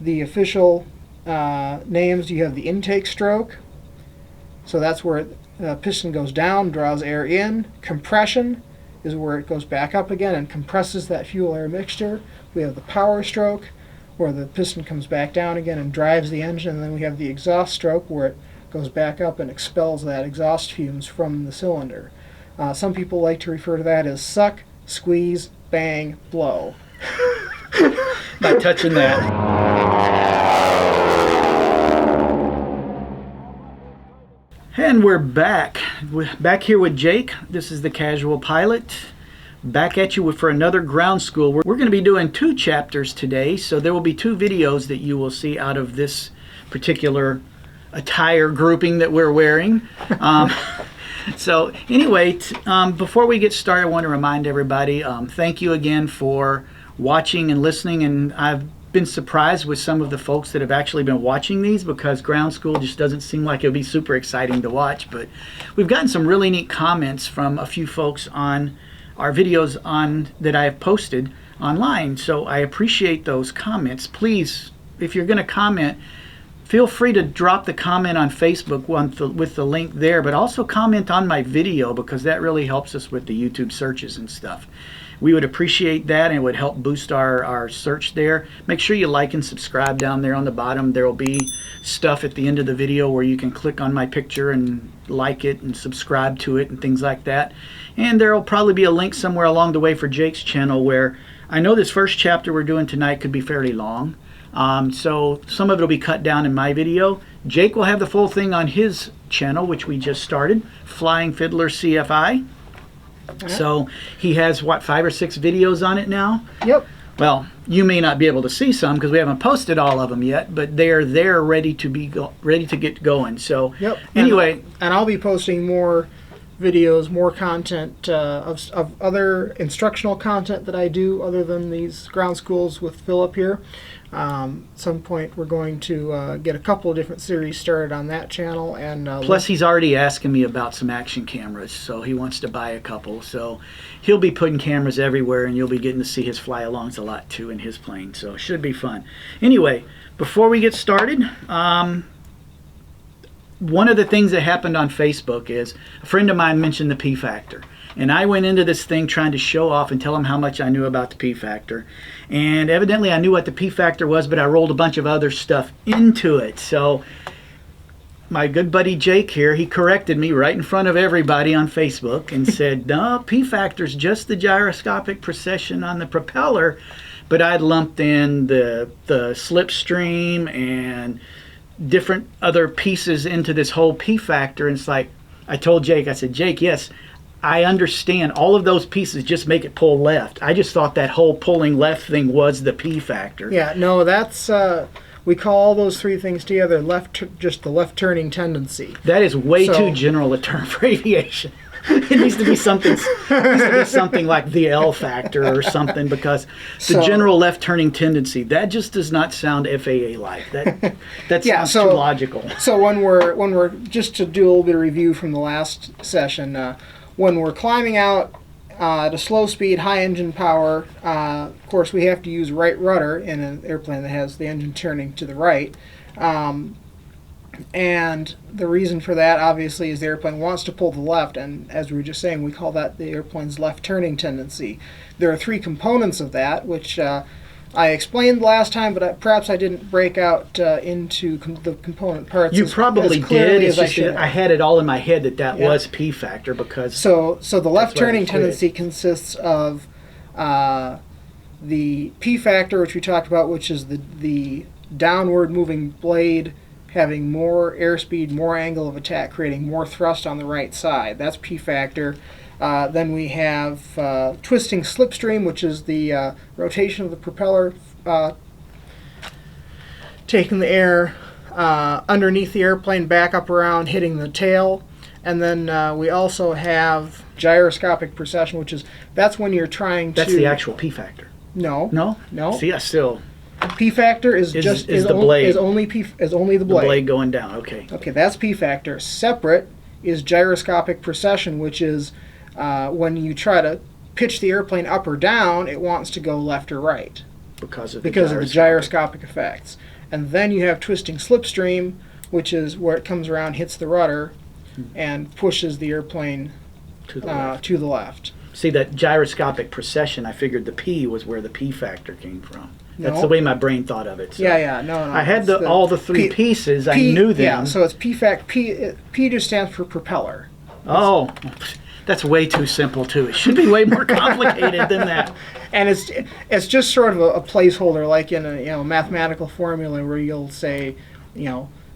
the official names, you have the intake stroke. So that's where the piston goes down, draws air in. Compression is where it goes back up again and compresses that fuel-air mixture. We have the power stroke, where the piston comes back down again and drives the engine. And then we have the exhaust stroke, where it goes back up and expels that exhaust fumes from the cylinder. Some people like to refer to that as suck, squeeze, bang, blow. Not touching that. And we're back. We're back here with Jake. This is the Casual Pilot. Back at you for another ground school. We're going to be doing 2 chapters today, so there will be 2 videos that you will see out of this particular attire grouping that we're wearing. So anyway, before we get started, I want to remind everybody, thank you again for watching and listening. And I've been surprised with some of the folks that have actually been watching these, because ground school just doesn't seem like it'll be super exciting to watch. But we've gotten some really neat comments from a few folks on our videos that I have posted online. So I appreciate those comments. Please, if you're going to comment, feel free to drop the comment on Facebook with the link there, but also comment on my video, because that really helps us with the YouTube searches and stuff. We would appreciate that, and it would help boost our search there. Make sure you like and subscribe down there on the bottom. There will be stuff at the end of the video where you can click on my picture and like it and subscribe to it and things like that. And there will probably be a link somewhere along the way for Jake's channel, where I know this first chapter we're doing tonight could be fairly long. So some of it will be cut down in my video. Jake will have the full thing on his channel, which we just started, Flying Fiddler CFI. So he has, what, 5 or 6 videos on it now? Yep. Well, you may not be able to see some because we haven't posted all of them yet, but they're there ready to get going. So yep. Anyway, and I'll be posting more videos, more content of other instructional content that I do other than these ground schools with Philip here. Some point we're going to get a couple of different series started on that channel, and plus he's already asking me about some action cameras, so he wants to buy a couple. So he'll be putting cameras everywhere, and you'll be getting to see his fly-alongs a lot too in his plane. So it should be fun. Anyway, before we get started, one of the things that happened on Facebook is a friend of mine mentioned the P factor. And I went into this thing trying to show off and tell him how much I knew about the P factor. And evidently I knew what the P factor was, but I rolled a bunch of other stuff into it. So my good buddy Jake here, he corrected me right in front of everybody on Facebook and said, no, P factor is just the gyroscopic precession on the propeller. But I'd lumped in the slipstream and different other pieces into this whole P factor. And it's like, I told Jake, I said, Jake, yes, I understand all of those pieces just make it pull left. I just thought that whole pulling left thing was the P factor. Yeah, no, that's we call all those 3 things together just the left turning tendency. That is way too general a term for aviation. It needs to be something like the L factor or something, because the general left turning tendency, that just does not sound FAA like. That sounds too logical. So when we're just to do a little bit of review from the last session, when we're climbing out at a slow speed, high engine power, of course we have to use right rudder in an airplane that has the engine turning to the right. And the reason for that, obviously, is the airplane wants to pull the left, and as we were just saying, we call that the airplane's left turning tendency. There are 3 components of that, which I explained last time, but perhaps I didn't break out into the component parts. You probably did. It's just I had it all in my head that was P factor, because so the left turning tendency consists of the P factor, which we talked about, which is the downward moving blade having more airspeed, more angle of attack, creating more thrust on the right side. That's P factor. Then we have twisting slipstream, which is the rotation of the propeller, taking the air underneath the airplane, back up around, hitting the tail. And then we also have gyroscopic precession, which is, that's when you're trying to... That's the actual P factor. No. No? No. See, I still... P factor is only the blade. The blade going down, okay. Okay, that's P factor. Separate is gyroscopic precession, which is when you try to pitch the airplane up or down, it wants to go left or right. because of the gyroscopic effects. And then you have twisting slipstream, which is where it comes around, hits the rudder, and pushes the airplane to the left. See, that gyroscopic precession, I figured the P was where the P factor came from. That's No. the way my brain thought of it. So No. I had all the three pieces. I knew them. Yeah, so it's P just stands for propeller. Oh, that's way too simple, too. It should be way more complicated than that. And it's just sort of a placeholder, like in a mathematical formula where you'll say,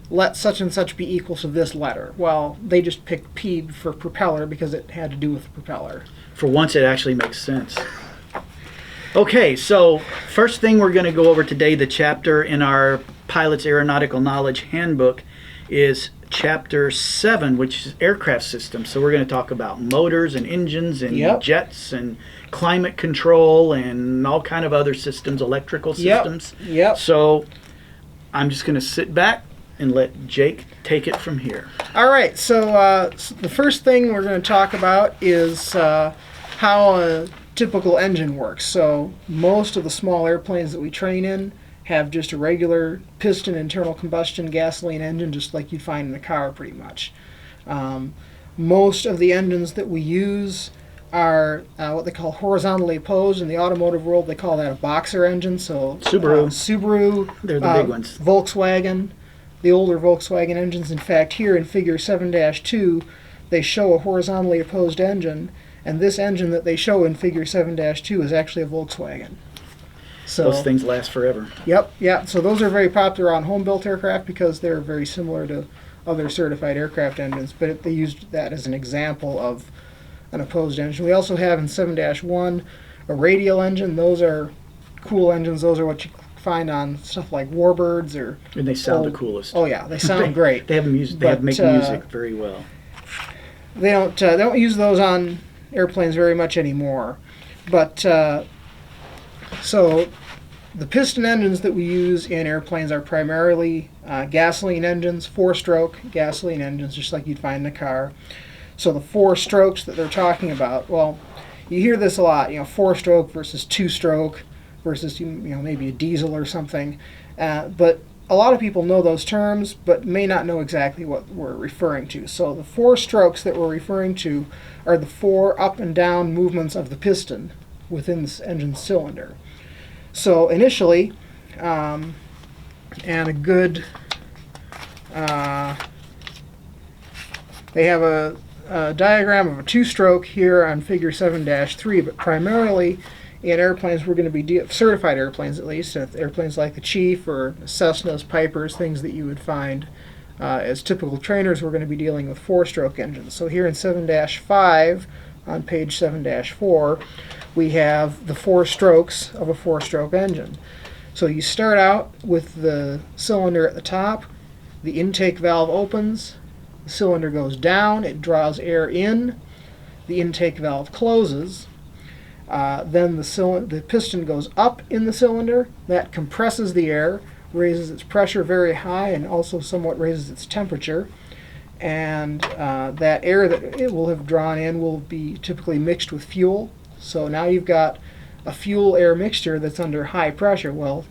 let such and such be equal to this letter. Well, they just picked P for propeller because it had to do with the propeller. For once, it actually makes sense. Okay, so first thing we're going to go over today, the chapter in our Pilot's Aeronautical Knowledge Handbook, is Chapter 7, which is aircraft systems. So we're going to talk about motors and engines and jets and climate control and all kind of other systems, electrical systems. Yep. So I'm just going to sit back and let Jake take it from here. All right, so the first thing we're going to talk about is how a typical engine works. So most of the small airplanes that we train in have just a regular piston internal combustion gasoline engine, just like you'd find in a car pretty much. Most of the engines that we use are what they call horizontally opposed. In the automotive world, they call that a boxer engine. So Subaru, they're the big ones. Volkswagen, the older Volkswagen engines. In fact, here in Figure 7-2, they show a horizontally opposed engine, and this engine that they show in Figure 7-2 is actually a Volkswagen. So those things last forever. Yep. So those are very popular on home-built aircraft because they're very similar to other certified aircraft engines, but they used that as an example of an opposed engine. We also have in 7-1 a radial engine. Those are cool engines. Those are what you find on stuff like Warbirds or. And they sound the coolest. Oh yeah, they sound great. They have music. They make music very well. They don't use those on airplanes very much anymore, but so the piston engines that we use in airplanes are primarily gasoline engines, 4-stroke gasoline engines, just like you'd find in a car. So the 4 strokes that they're talking about, well, you hear this a lot, 4-stroke versus 2-stroke versus maybe a diesel or something, but a lot of people know those terms but may not know exactly what we're referring to. So the 4 strokes that we're referring to are the 4 up and down movements of the piston within this engine cylinder. So initially, and a good, they have a diagram of a 2-stroke here on Figure 7-3, but primarily in airplanes we're going to be certified airplanes, at least airplanes like the Chief or Cessnas, Pipers, things that you would find as typical trainers. We're going to be dealing with 4-stroke engines. So here in 7-5 on page 7-4 we have the 4 strokes of a 4-stroke engine. So you start out with the cylinder at the top, the intake valve opens, the cylinder goes down, it draws air in, the intake valve closes, then the piston goes up in the cylinder, that compresses the air, raises its pressure very high and also somewhat raises its temperature, and that air that it will have drawn in will be typically mixed with fuel. So now you've got a fuel-air mixture that's under high pressure. Well,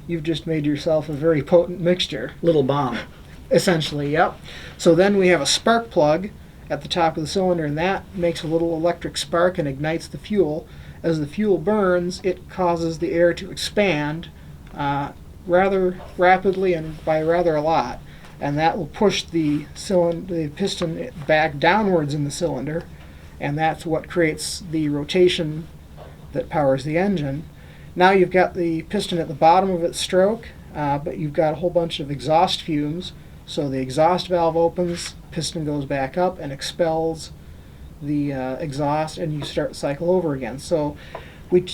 you've just made yourself a very potent mixture. Little bomb. Essentially, yep. So then we have a spark plug at the top of the cylinder, and that makes a little electric spark and ignites the fuel. As the fuel burns, it causes the air to expand rather rapidly and by rather a lot, and that will push the piston back downwards in the cylinder, and that's what creates the rotation that powers the engine. Now you've got the piston at the bottom of its stroke, but you've got a whole bunch of exhaust fumes. So the exhaust valve opens, piston goes back up and expels the exhaust, and you start the cycle over again. So we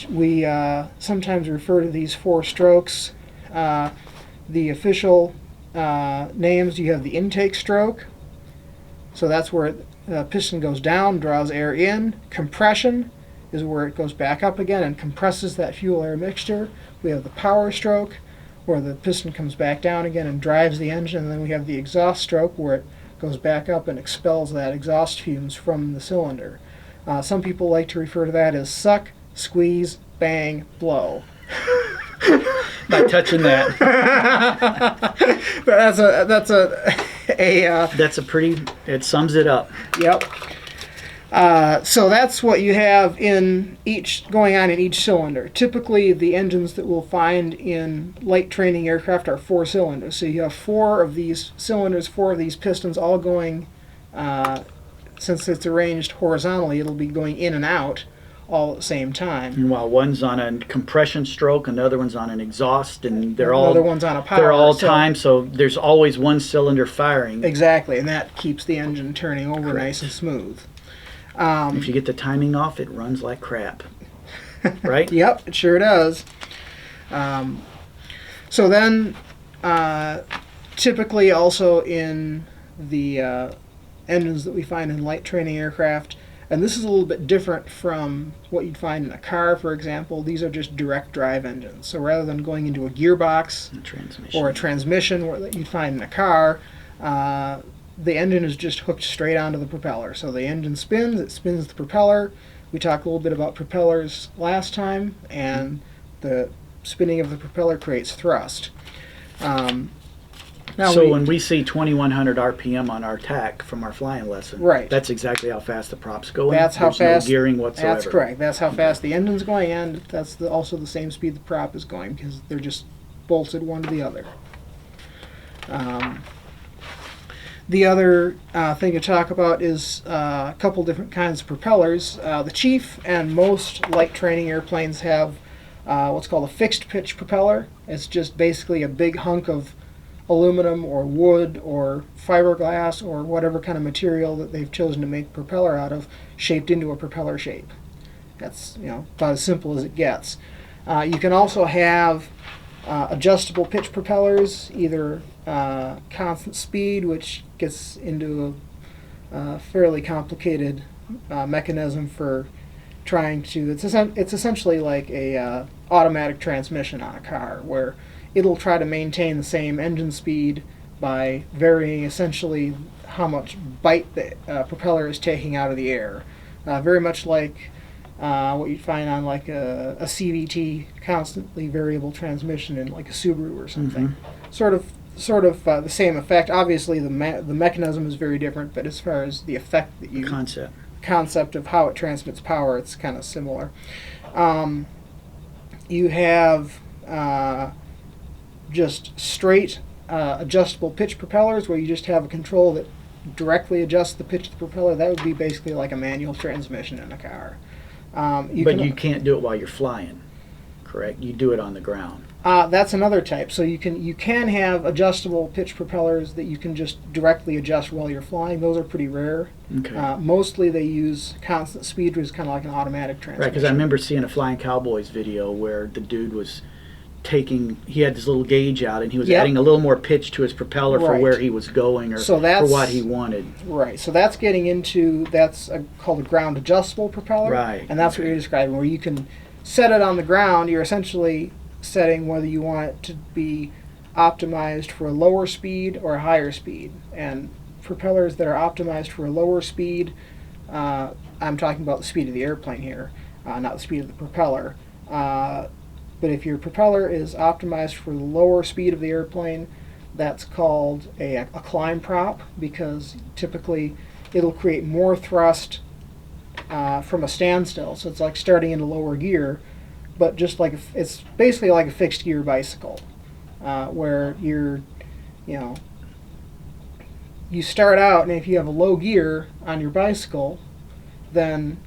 sometimes refer to these 4 strokes. The official names, you have the intake stroke. So that's where the piston goes down, draws air in. Compression is where it goes back up again and compresses that fuel-air mixture. We have the power stroke, where the piston comes back down again and drives the engine, and then we have the exhaust stroke where it goes back up and expels that exhaust fumes from the cylinder. Some people like to refer to that as suck, squeeze, bang, blow. Not touching that. That's That's a pretty. It sums it up. yep. So that's what you have in going on in each cylinder. Typically, the engines that we'll find in light training aircraft are 4 cylinders. So you have 4 of these cylinders, 4 of these pistons, all going. Since it's arranged horizontally, it'll be going in and out all at the same time. And while one's on a compression stroke, another one's on an exhaust, and Another one's on a power. they're all timed, so there's always one cylinder firing. Exactly, and that keeps the engine turning over Correct. nice and smooth. If you get the timing off, it runs like crap. Right? Yep, it sure does. So then, typically also in the engines that we find in light training aircraft, and this is a little bit different from what you'd find in a car, for example. These are just direct drive engines. So rather than going into a gearbox or a transmission that you'd find in a car, the engine is just hooked straight onto the propeller. So the engine spins, it spins the propeller. We talked a little bit about propellers last time, and the spinning of the propeller creates thrust. When we see 2100 RPM on our tack from our flying lesson, right, that's exactly how fast the prop's going. That's how fast. No gearing whatsoever. That's correct. That's how fast the engine's going, and that's also the same speed the prop is going, because they're just bolted one to the other. The other thing to talk about is a couple different kinds of propellers. The chief and most light training airplanes have what's called a fixed pitch propeller. It's just basically a big hunk of aluminum or wood or fiberglass or whatever kind of material that they've chosen to make propeller out of, shaped into a propeller shape. That's about as simple as it gets. You can also have adjustable pitch propellers, either constant speed, which gets into a fairly complicated mechanism for trying to. It's essentially like a automatic transmission on a car, where it'll try to maintain the same engine speed by varying essentially how much bite the propeller is taking out of the air. Very much like what you'd find on like a CVT, constantly variable transmission, in like a Subaru or something. Mm-hmm. Sort of the same effect. Obviously, the mechanism is very different, but as far as the effect that concept of how it transmits power, it's kind of similar. You have just straight adjustable pitch propellers, where you just have a control that directly adjusts the pitch of the propeller. That would be basically like a manual transmission in a car. You can't do it while you're flying, correct? You do it on the ground. That's another type. So you can have adjustable pitch propellers that you can just directly adjust while you're flying. Those are pretty rare. Okay. Mostly they use constant speed, which is kind of like an automatic transmission. Right, because I remember seeing a Flying Cowboys video where the dude was he had this little gauge out, and he was adding a little more pitch to his propeller for where he was going, or for what he wanted. Right, so that's getting into, called a ground adjustable propeller. Right. And that's what you're describing, where you can set it on the ground. You're essentially setting whether you want it to be optimized for a lower speed or a higher speed. And propellers that are optimized for a lower speed, I'm talking about the speed of the airplane here, not the speed of the propeller. But if your propeller is optimized for the lower speed of the airplane, that's called a climb prop, because typically it'll create more thrust from a standstill. So it's like starting in a lower gear, but just like it's basically like a fixed gear bicycle, where you start out, and if you have a low gear on your bicycle, then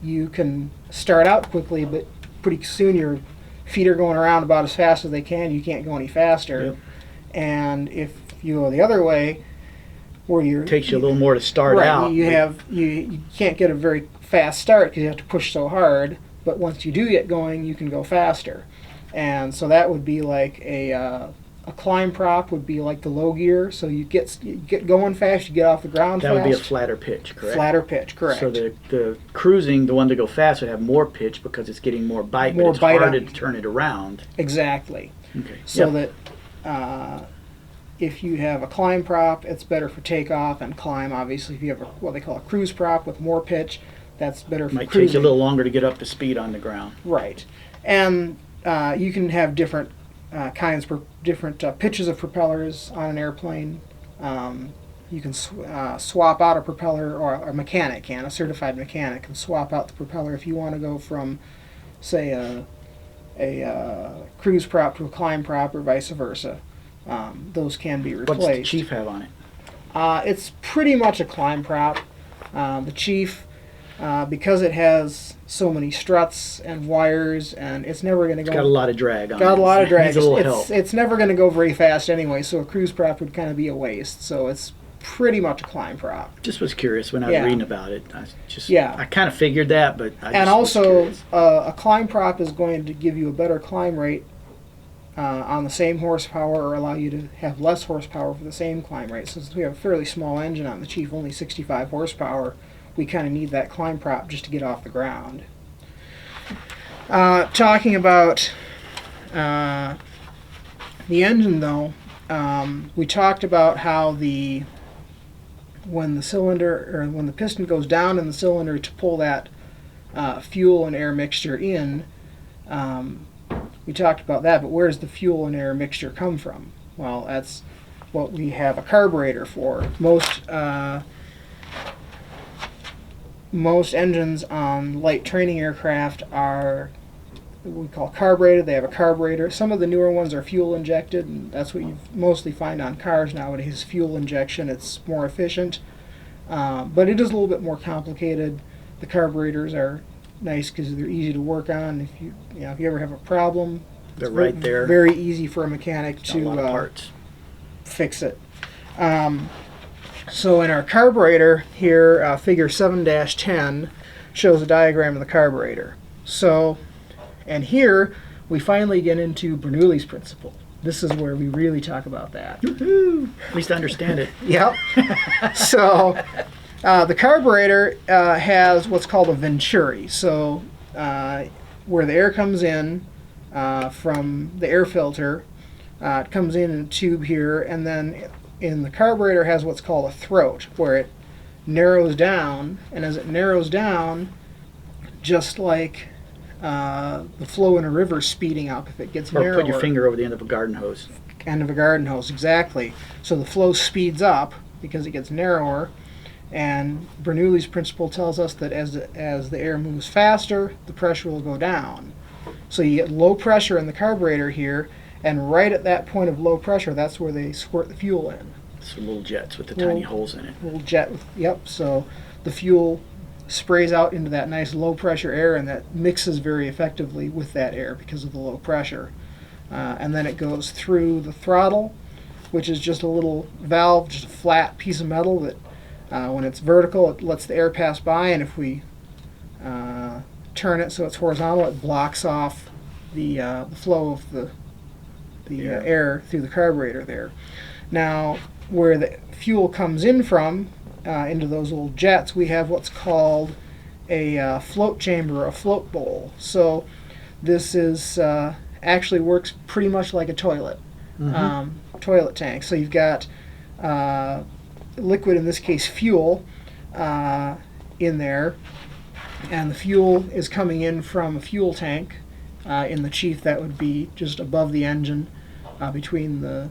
you can start out quickly, but pretty soon your feet are going around about as fast as they can. You can't go any faster. Yep. And if you go the other way, where it takes you a little more to start out. You can't get a very fast start because you have to push so hard. But once you do get going, you can go faster. And so that would be like a climb prop would be like the low gear. So you get going fast, you get off the ground fast. That would be a flatter pitch, correct? Flatter pitch, correct. So the cruising, the one to go fast, would have more pitch because it's getting more bite, but it's harder to turn it around. Exactly. Okay. So that if you have a climb prop, it's better for takeoff and climb. Obviously, if you have what they call a cruise prop with more pitch, That's better for Might cruising. take you a little longer to get up to speed on the ground. Right. And you can have different different pitches of propellers on an airplane. You can swap out a propeller, or a mechanic can, a certified mechanic can swap out the propeller if you want to go from, say, a cruise prop to a climb prop, or vice versa. Those can be replaced. What's the Chief have on it? It's pretty much a climb prop. The Chief, because it has so many struts and wires, and it's never going to go. It's got a lot of drag on it. Got a lot of drag. Needs a little help. It's never going to go very fast anyway, so a cruise prop would kind of be a waste. So it's pretty much a climb prop. Just was curious when I was reading about it. I kind of figured that, but I just and was also curious. A climb prop is going to give you a better climb rate on the same horsepower, or allow you to have less horsepower for the same climb rate. Since we have a fairly small engine on the Chief, only 65 horsepower, we kind of need that climb prop just to get off the ground. Talking about the engine, though, we talked about how when the piston goes down in the cylinder to pull that fuel and air mixture in, we talked about that, but where does the fuel and air mixture come from? Well, that's what we have a carburetor for. Most engines on light training aircraft are what we call carbureted. They have a carburetor. Some of the newer ones are fuel injected, and that's what you mostly find on cars nowadays, fuel injection. It's more efficient, but it is a little bit more complicated. The carburetors are nice because they're easy to work on. If you ever have a problem, They're right there. Very easy for a mechanic A lot of to parts. fix it. So in our carburetor here, figure 7-10 shows a diagram of the carburetor. So, and here we finally get into Bernoulli's principle. This is where we really talk about that. Woo-hoo. At least I understand it. Yep. So the carburetor has what's called a venturi. So where the air comes in from the air filter, it comes in a tube here, and then in the carburetor has what's called a throat, where it narrows down, and as it narrows down, just like the flow in a river speeding up, if it gets Or narrower. put your finger over the end of a garden hose. End of a garden hose, exactly. So the flow speeds up because it gets narrower, and Bernoulli's principle tells us that as the air moves faster, the pressure will go down. So you get low pressure in the carburetor here, and right at that point of low pressure, that's where they squirt the fuel in. Some little jets with the tiny holes in it. Little jet, yep. So the fuel sprays out into that nice low pressure air, and that mixes very effectively with that air because of the low pressure. And then it goes through the throttle, which is just a little valve, just a flat piece of metal that when it's vertical, it lets the air pass by, and if we turn it so it's horizontal, it blocks off the flow of the air through the carburetor there. Now, where the fuel comes in from, into those little jets, we have what's called a float chamber, or a float bowl. So this is actually works pretty much like a toilet, toilet tank. So you've got liquid, in this case fuel, in there, and the fuel is coming in from a fuel tank. In the Chief, that would be just above the engine, between the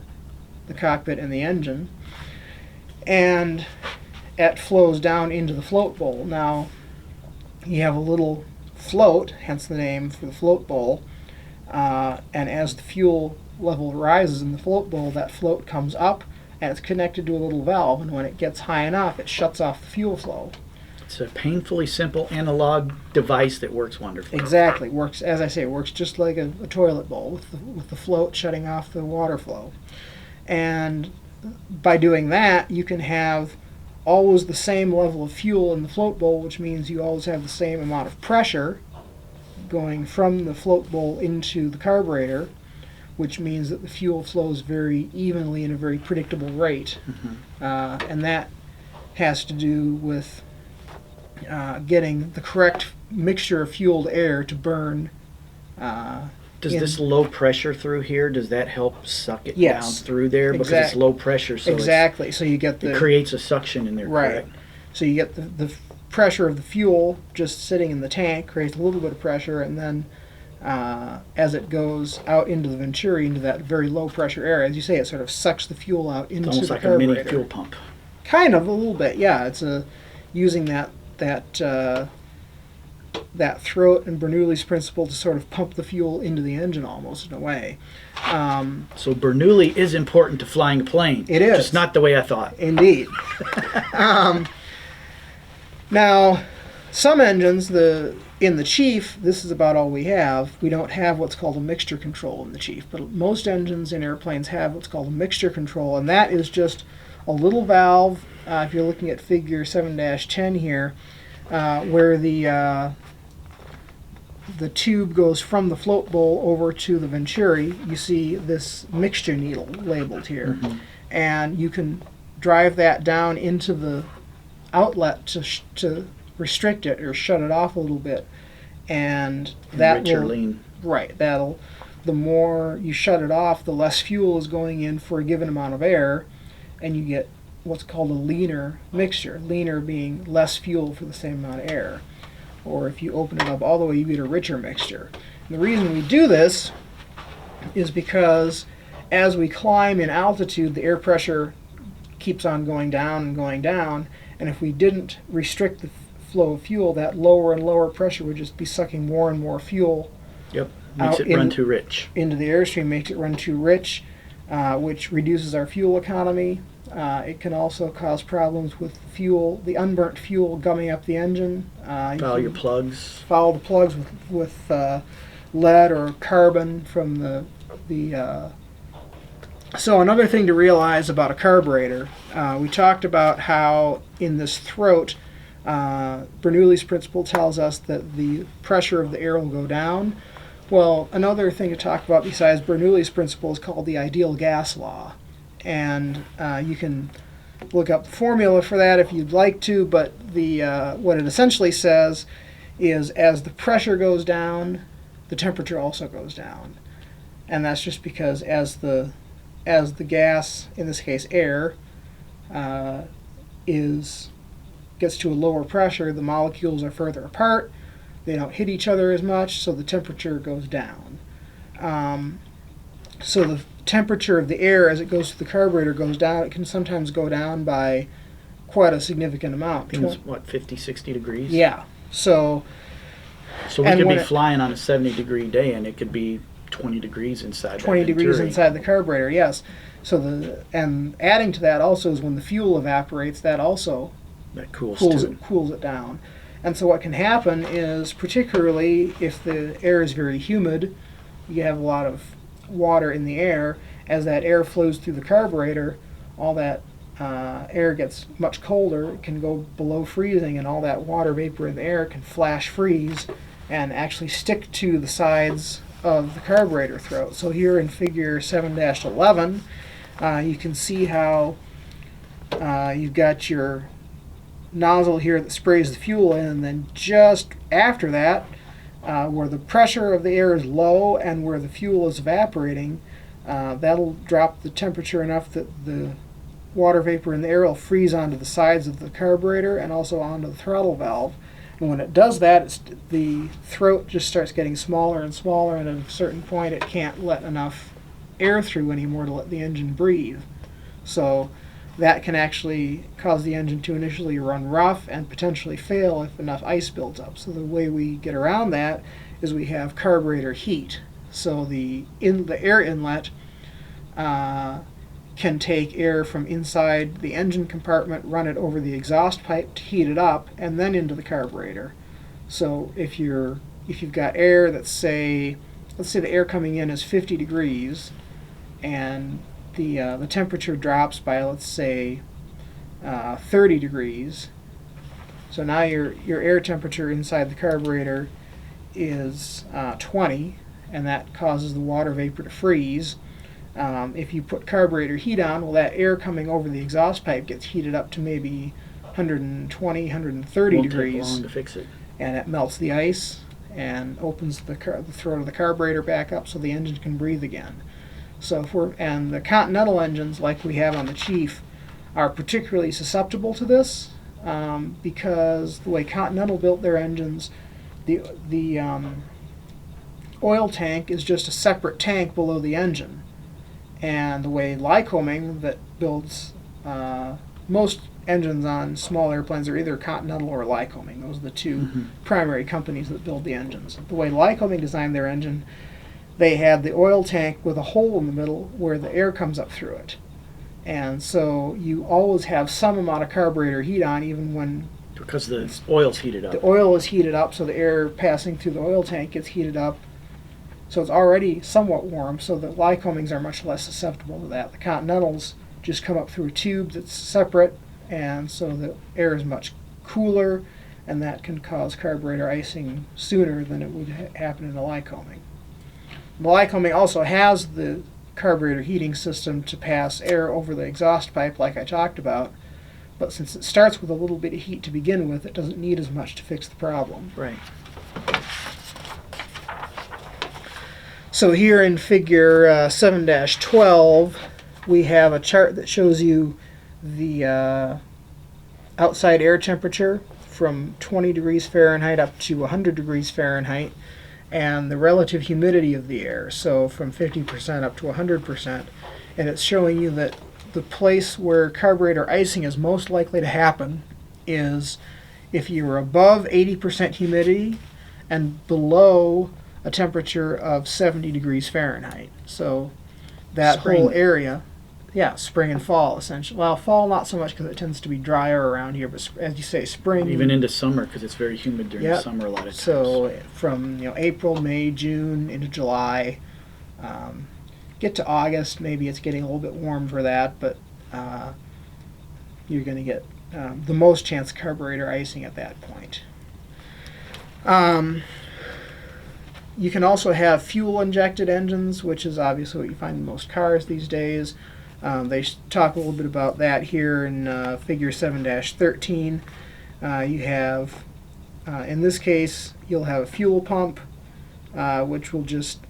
cockpit and the engine, and it flows down into the float bowl. Now you have a little float, hence the name for the float bowl, and as the fuel level rises in the float bowl, that float comes up and it's connected to a little valve, and when it gets high enough, it shuts off the fuel flow. It's a painfully simple analog device that works wonderfully. Exactly. Works, as I say, it works just like a toilet bowl, with the float shutting off the water flow. And by doing that, you can have always the same level of fuel in the float bowl, which means you always have the same amount of pressure going from the float bowl into the carburetor, which means that the fuel flows very evenly in a very predictable rate. And that has to do with getting the correct mixture of fuel to air to burn. Does this low pressure through here, does that help suck it Yes. down through there? Because it's low pressure, so exactly. So you get it creates a suction in there, right. correct? So you get pressure of the fuel just sitting in the tank creates a little bit of pressure, and then as it goes out into the venturi, into that very low pressure area, as you say, it sort of sucks the fuel out into It's almost the like carburetor. a mini fuel pump. Kind of, a little bit, yeah. It's using that throat and Bernoulli's principle to sort of pump the fuel into the engine, almost in a way. So Bernoulli is important to flying a plane. It is. Just not the way I thought. Indeed. Now, some engines, in the Chief, this is about all we have. We don't have what's called a mixture control in the Chief, but most engines in airplanes have what's called a mixture control, and that is just a little valve, if you're looking at figure 7-10 here, where the tube goes from the float bowl over to the venturi. You see this mixture needle labeled here, and you can drive that down into the outlet to restrict it or shut it off a little bit, and that will lean. Right, the more you shut it off, the less fuel is going in for a given amount of air, and you get what's called a leaner mixture. Leaner being less fuel for the same amount of air. Or if you open it up all the way, you get a richer mixture. And the reason we do this is because as we climb in altitude, the air pressure keeps on going down, and if we didn't restrict the flow of fuel, that lower and lower pressure would just be sucking more and more fuel. Yep, makes it run too rich. Into the airstream, makes it run too rich, which reduces our fuel economy. It can also cause problems with fuel, the unburnt fuel gumming up the engine. Foul your plugs. Foul the plugs with lead or carbon from the. So another thing to realize about a carburetor, we talked about how in this throat, Bernoulli's principle tells us that the pressure of the air will go down. Well, another thing to talk about besides Bernoulli's principle is called the ideal gas law. And you can look up the formula for that if you'd like to, but what it essentially says is as the pressure goes down, the temperature also goes down. And that's just because as the gas, in this case air, gets to a lower pressure, the molecules are further apart, they don't hit each other as much, so the temperature goes down. So the temperature of the air as it goes through the carburetor goes down. It can sometimes go down by quite a significant amount. It's what, 50, 60 degrees? Yeah. So we could be flying on a 70-degree day, and it could be 20 degrees inside. 20 that degrees venturi. inside the carburetor, yes. So and adding to that also is when the fuel evaporates, that also cools it down. And so what can happen is, particularly if the air is very humid, you have a lot of water in the air. As that air flows through the carburetor, all that air gets much colder. It can go below freezing, and all that water vapor in the air can flash freeze and actually stick to the sides of the carburetor throat. So here in figure 7-11, you can see how you've got your nozzle here that sprays the fuel in, and then just after that, where the pressure of the air is low and where the fuel is evaporating, that'll drop the temperature enough that the water vapor in the air will freeze onto the sides of the carburetor and also onto the throttle valve. And when it does that, the throat just starts getting smaller and smaller, and at a certain point it can't let enough air through anymore to let the engine breathe. So that can actually cause the engine to initially run rough and potentially fail if enough ice builds up. So the way we get around that is we have carburetor heat. So the air inlet can take air from inside the engine compartment, run it over the exhaust pipe to heat it up, and then into the carburetor. So if you've got air that's let's say the air coming in is 50 degrees, and the temperature drops by, let's say, 30 degrees. So now your air temperature inside the carburetor is 20, and that causes the water vapor to freeze. If you put carburetor heat on, well, that air coming over the exhaust pipe gets heated up to maybe 120, 130 degrees. Won't take long to fix it. And it melts the ice and opens the throat of the carburetor back up so the engine can breathe again. So and the Continental engines, like we have on the Chief, are particularly susceptible to this. because the way Continental built their engines, the oil tank is just a separate tank below the engine. And the way Lycoming, that builds most engines on small airplanes, are either Continental or Lycoming. Those are the two primary companies that build the engines. The way Lycoming designed their engine, they had the oil tank with a hole in the middle where the air comes up through it. And so you always have some amount of carburetor heat on, even when because the oil's heated up. the oil is heated up, so the air passing through the oil tank gets heated up. So it's already somewhat warm, so the Lycomings are much less susceptible to that. The Continentals just come up through a tube that's separate, and so the air is much cooler, and that can cause carburetor icing sooner than it would happen in a Lycoming. The Lycoming also has the carburetor heating system to pass air over the exhaust pipe like I talked about, but since it starts with a little bit of heat to begin with, it doesn't need as much to fix the problem. Right. So here in figure 7-12, we have a chart that shows you the outside air temperature from 20 degrees Fahrenheit up to 100 degrees Fahrenheit, and the relative humidity of the air, so from 50% up to 100%. And it's showing you that the place where carburetor icing is most likely to happen is if you're above 80% humidity and below a temperature of 70 degrees Fahrenheit. So that Spring. whole area, yeah, spring and fall essentially. Well, fall not so much because it tends to be drier around here, but as you say, spring. Even into summer, because it's very humid during the summer a lot of times. So from April, May, June into July, get to August, maybe it's getting a little bit warm for that, but you're going to get the most chance of carburetor icing at that point. You can also have fuel-injected engines, which is obviously what you find in most cars these days. They talk a little bit about that here in figure 7-13. You have, in this case, you'll have a fuel pump, which will just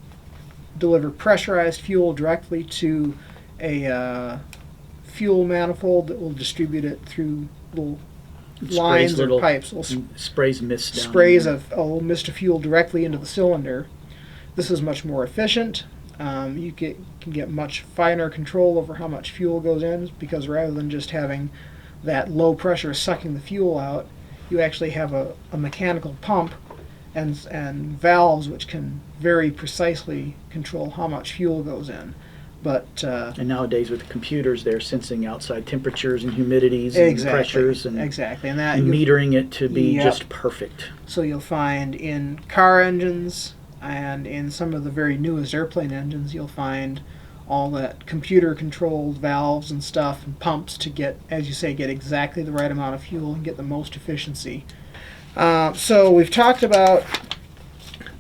deliver pressurized fuel directly to a fuel manifold that will distribute it through little lines or pipes. Sprays mist down. Sprays a little mist of fuel directly into the cylinder. This is much more efficient. You can get much finer control over how much fuel goes in, because rather than just having that low pressure sucking the fuel out, you actually have a mechanical pump and valves which can very precisely control how much fuel goes in. But and nowadays with the computers, they're sensing outside temperatures and humidities and pressures and metering it to be just perfect. So you'll find in car engines and in some of the very newest airplane engines, you'll find all that computer-controlled valves and stuff and pumps to get, as you say, get exactly the right amount of fuel and get the most efficiency. So we've talked about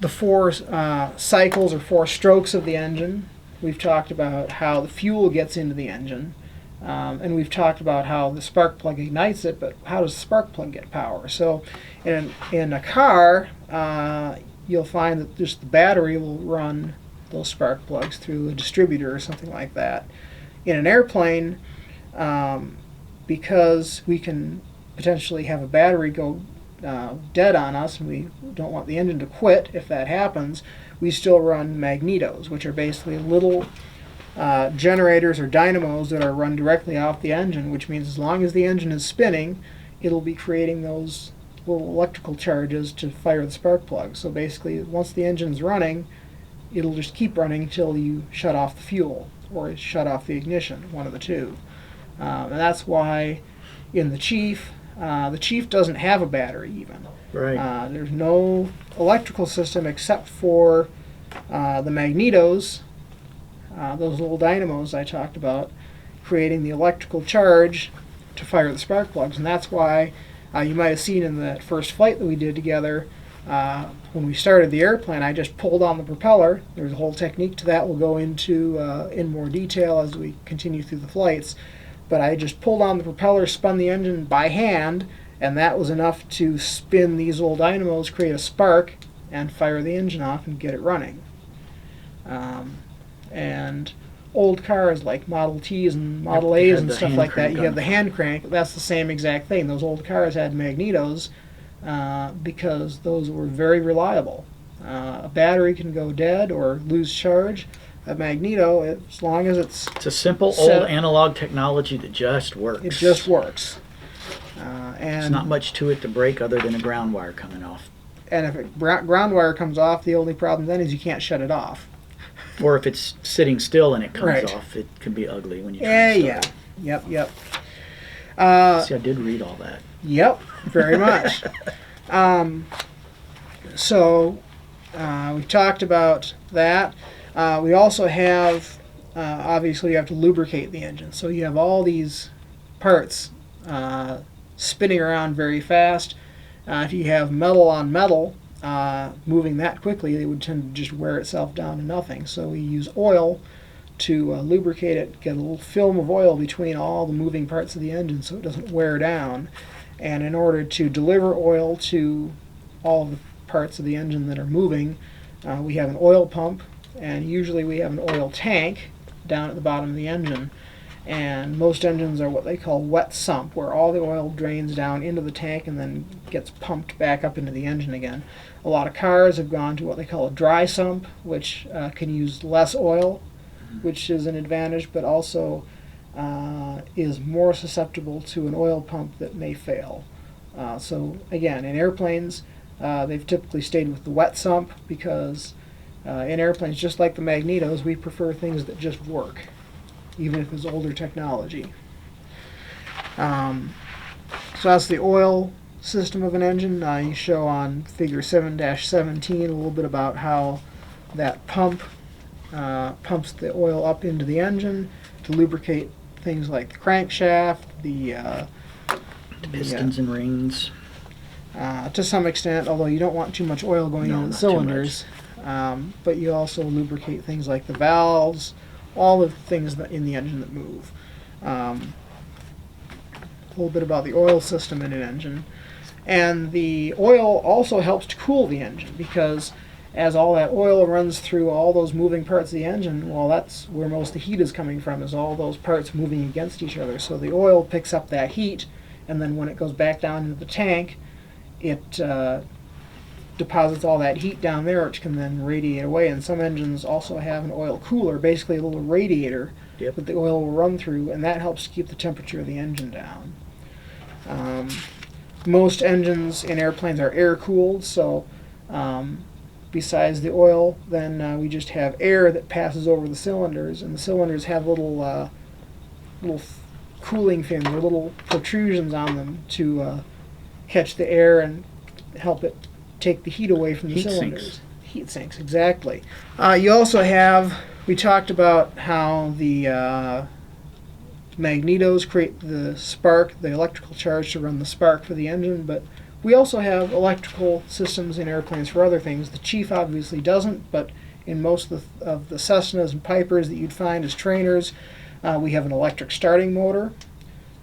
the four cycles or four strokes of the engine. We've talked about how the fuel gets into the engine, and we've talked about how the spark plug ignites it, but how does the spark plug get power? So in a car, you'll find that just the battery will run those spark plugs through a distributor or something like that. In an airplane, because we can potentially have a battery go dead on us and we don't want the engine to quit if that happens, we still run magnetos, which are basically little generators or dynamos that are run directly off the engine, which means as long as the engine is spinning, it'll be creating those little electrical charges to fire the spark plug. So basically, once the engine's running, it'll just keep running until you shut off the fuel or shut off the ignition, one of the two. And that's why in the Chief doesn't have a battery even. Right. There's no electrical system except for the magnetos, those little dynamos I talked about, creating the electrical charge to fire the spark plugs. And that's why you might have seen in that first flight that we did together, when we started the airplane, I just pulled on the propeller. There's a whole technique to that we'll go into in more detail as we continue through the flights. But I just pulled on the propeller, spun the engine by hand, and that was enough to spin these little dynamos, create a spark, and fire the engine off and get it running. And old cars like Model Ts and Model Yep, they A's had and the stuff hand like that, crank you on have the it. hand crank. That's the same exact thing. Those old cars had magnetos because those were very reliable. A battery can go dead or lose charge. A magneto, as long as it's a simple set, old analog technology that just works. it just works. And There's not much to it to break other than a ground wire coming off. And if a ground wire comes off, the only problem then is you can't shut it off. Or if it's sitting still and it comes Right. off, it can be ugly when you try to start it. Yep. See, I did read all that. Yep, very much. So we talked about that. We also have, obviously, you have to lubricate the engine. So you have all these parts spinning around very fast. If you have metal on metal moving that quickly, it would tend to just wear itself down to nothing. So we use oil to lubricate it, get a little film of oil between all the moving parts of the engine so it doesn't wear down. And in order to deliver oil to all of the parts of the engine that are moving, we have an oil pump, and usually we have an oil tank down at the bottom of the engine. And most engines are what they call wet sump, where all the oil drains down into the tank and then gets pumped back up into the engine again. A lot of cars have gone to what they call a dry sump, which can use less oil, which is an advantage, but also is more susceptible to an oil pump that may fail. So again, in airplanes, they've typically stayed with the wet sump because in airplanes, just like the magnetos, we prefer things that just work, even if it's older technology. So that's the oil system of an engine. You show on figure 7-17 a little bit about how that pump pumps the oil up into the engine to lubricate things like the crankshaft, the Pistons and rings. to some extent, although you don't want too much oil going No, into the not too cylinders. But you also lubricate things like the valves, all the things that in the engine that move. A little bit about the oil system in an engine. And the oil also helps to cool the engine because as all that oil runs through all those moving parts of the engine, well, that's where most of the heat is coming from, is all those parts moving against each other. So the oil picks up that heat, and then when it goes back down into the tank, it deposits all that heat down there, which can then radiate away. And some engines also have an oil cooler, basically a little radiator Yep. that the oil will run through, and that helps keep the temperature of the engine down. Most engines in airplanes are air-cooled, so besides the oil, then we just have air that passes over the cylinders, and the cylinders have little cooling fins or little protrusions on them to catch the air and help it take the heat away from the Heat cylinders. sinks. Heat sinks, exactly. You also have, we talked about how the magnetos create the spark, the electrical charge to run the spark for the engine, but we also have electrical systems in airplanes for other things. The Chief obviously doesn't, but in most of the Cessnas and Pipers that you'd find as trainers, we have an electric starting motor,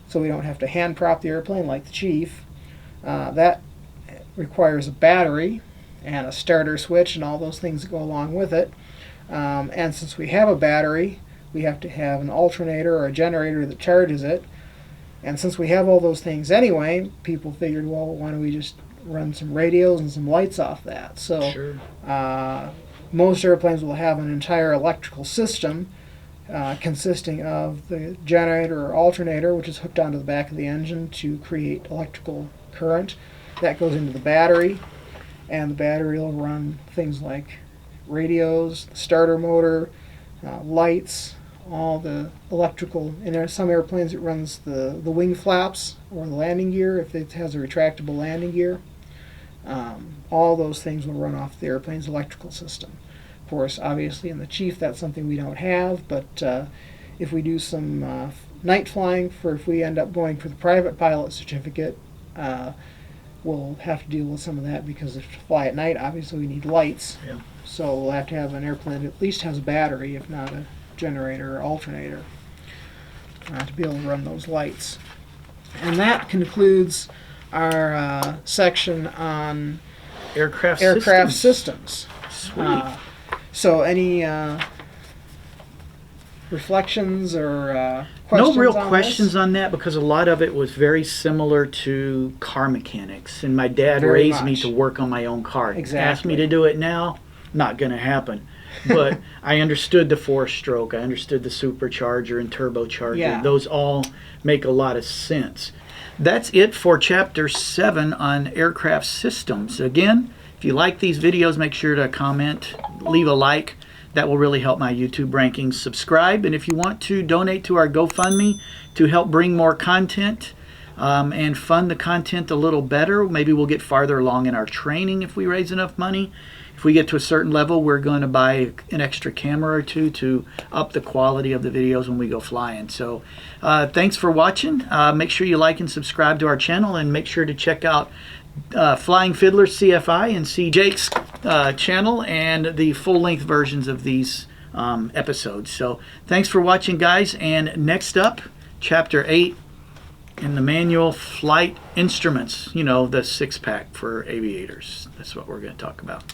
so we don't have to hand prop the airplane like the Chief. That requires a battery and a starter switch and all those things that go along with it. And since we have a battery, we have to have an alternator or a generator that charges it. And since we have all those things anyway, people figured, well, why don't we just run some radios and some lights off that? So Sure. most airplanes will have an entire electrical system consisting of the generator or alternator, which is hooked onto the back of the engine to create electrical current. That goes into the battery, and the battery will run things like radios, the starter motor, lights, all the electrical. In some airplanes it runs the wing flaps or the landing gear if it has a retractable landing gear. All those things will run off the airplane's electrical system. Of course, obviously in the Chief that's something we don't have, but if we do some night flying, if we end up going for the private pilot certificate, we'll have to deal with some of that because if to fly at night, obviously we need lights. Yeah. So we'll have to have an airplane that at least has a battery, if not a generator or alternator, to be able to run those lights. And that concludes our section on Aircraft systems. Sweet. So any reflections or No questions real on questions this? on that because a lot of it was very similar to car mechanics. And my dad Very raised me much. to work on my own car. Exactly. Asked me to do it now, not going to happen. But I understood the 4-stroke. I understood the supercharger and turbocharger. Yeah. Those all make a lot of sense. That's it for Chapter 7 on aircraft systems. Again, if you like these videos, make sure to comment, leave a like. That will really help my YouTube rankings. Subscribe, and if you want to donate to our GoFundMe to help bring more content and fund the content a little better, maybe we'll get farther along in our training if we raise enough money. If we get to a certain level, we're going to buy an extra camera or two to up the quality of the videos when we go flying. So thanks for watching. Make sure you like and subscribe to our channel, and make sure to check out Flying Fiddler CFI and see Jake's channel and the full-length versions of these episodes. So thanks for watching, guys, and next up, Chapter 8 in the manual flight instruments, you know, the 6-pack for aviators. That's what we're going to talk about.